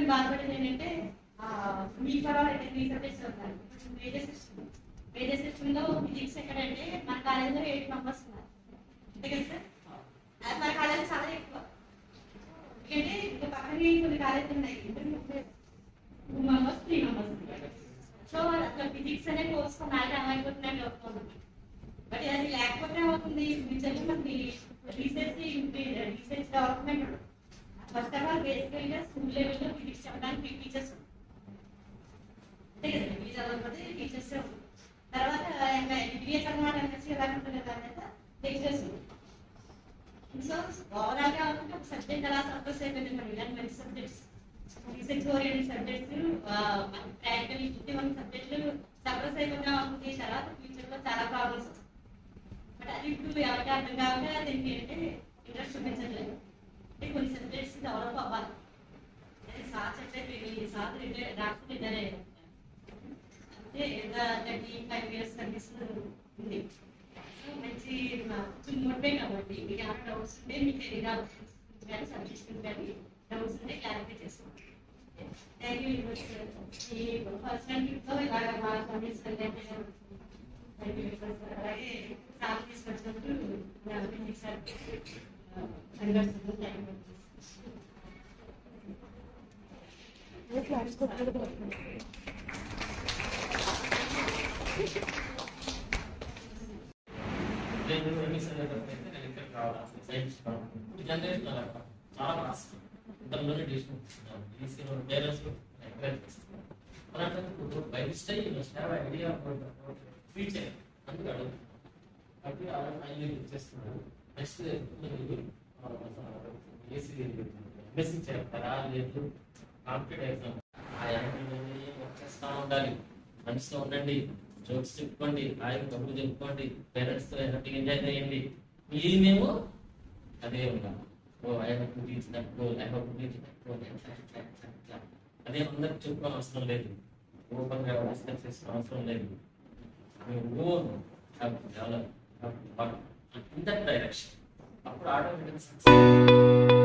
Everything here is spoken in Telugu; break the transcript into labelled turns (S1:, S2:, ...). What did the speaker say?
S1: మేము బాధపడేది ఏంటంటే మీ పర్వాలేదు మీ సబ్జెక్ట్స్ ఉంటారు. మేజర్ సిస్టమ్ లో ఫిజిక్స్ ఎక్కడంటే మన కాలేజీలో 8 మెంబర్స్ ఉన్నారు అంతే కదా సార్. మన కాలేజీ చాలా ఎక్కువ. ఎందుకంటే ఇంకా పక్కనే కొన్ని కాలేజీలు ఉన్నాయి 2 మెంబర్స్ 3 మెంబర్స్. సో అట్లా ఫిజిక్స్ అనే కోర్స్ కొన్నాళ్ళు ఏమైపోతున్నాయి అవుతుంది. బట్ అది లేకపోతే అవుతుంది ఫ్యూచర్లో మనకి research development. First of all బేసికల్గా స్కూల్ లెవెల్లో ఫిజిక్స్ చెప్పడానికి టీచర్స్ అంతే కదండి. మీరు చదవకపోతే టీచర్స్ తర్వాత ఇంకా ఎంబీబీఎస్ అనమాట ఎలా ఉంటుంది కదా అనేది లెక్చర్స్. సో ఓవరాల్ గా అనుకుంటే ఒక సబ్జెక్ట్ అలా సక్సెస్ అయిపోయింది మనం ఇలాంటి మంచి subjects research oriented subjects practical 51 సబ్జెక్టులు సక్సెస్ అయిపోతా ఉంటుంది. తర్వాత ఫ్యూచర్ లో చాలా ప్రాబ్లమ్స్ వస్తాయి. బట్ అది ఇప్పుడు ఎవరికి అర్థం కాక దీనికి ఏంటంటే ఇంట్రెస్ట్ చూపించట్లేదు. అంటే కొన్ని సబ్జెక్ట్స్ డెవలప్ అవ్వాలి. సార్ చెప్పే సార్ డాక్టర్ రిటైర్ అయ్యారు అంటే 35 years సర్వీస్ ఉంది. సో మంచి మోటివేట్ అవ్వండి. మీకు ఏమైనా డౌట్స్ ఉంటే మీకు కానీ సబ్జెక్ట్స్ కానీ డౌట్స్ ఉంటే క్లారిఫై చేసుకోండి. Thank you very much sir. ఈ పర్సనల్ ట్రిప్లో ఇలాగ మా సర్వీస్ అలాగే సార్ తీసుకొచ్చినప్పుడు సార్
S2: చాలా రాష్ట్రం ఇంతలోనే డిసిషన్ పేరెంట్స్ ఎంకరేజ్ చేస్తున్నారు. అలాంటప్పుడు బై మిస్టేక్ ఐడియా ఫ్యూచర్ అందుకు అడుగు కాబట్టి అలా చేస్తున్నారు. నెక్స్ట్ ఎంఎస్సీ చేస్తారా లేదు కాంపిటేటివ్ ఎగ్జామ్ చేస్తూ ఉండాలి. మనసులో ఉండండి, జోక్స్ చెప్పుకోండి, ఆయన కబుర్లు చెప్పుకోండి, పేరెంట్స్ తో హ్యాపీగా ఎంజాయ్ చేయండి. మేము అదే ఉన్నాం. అదే అందరికి చెప్పుకోని అవసరం లేదు. ఓపెన్గా డిస్కస్ చేసిన అవసరం లేదు. ఇన్ దట్ డైరెక్షన్ అప్పుడు ఆటోమేటిక్ సక్సెస్.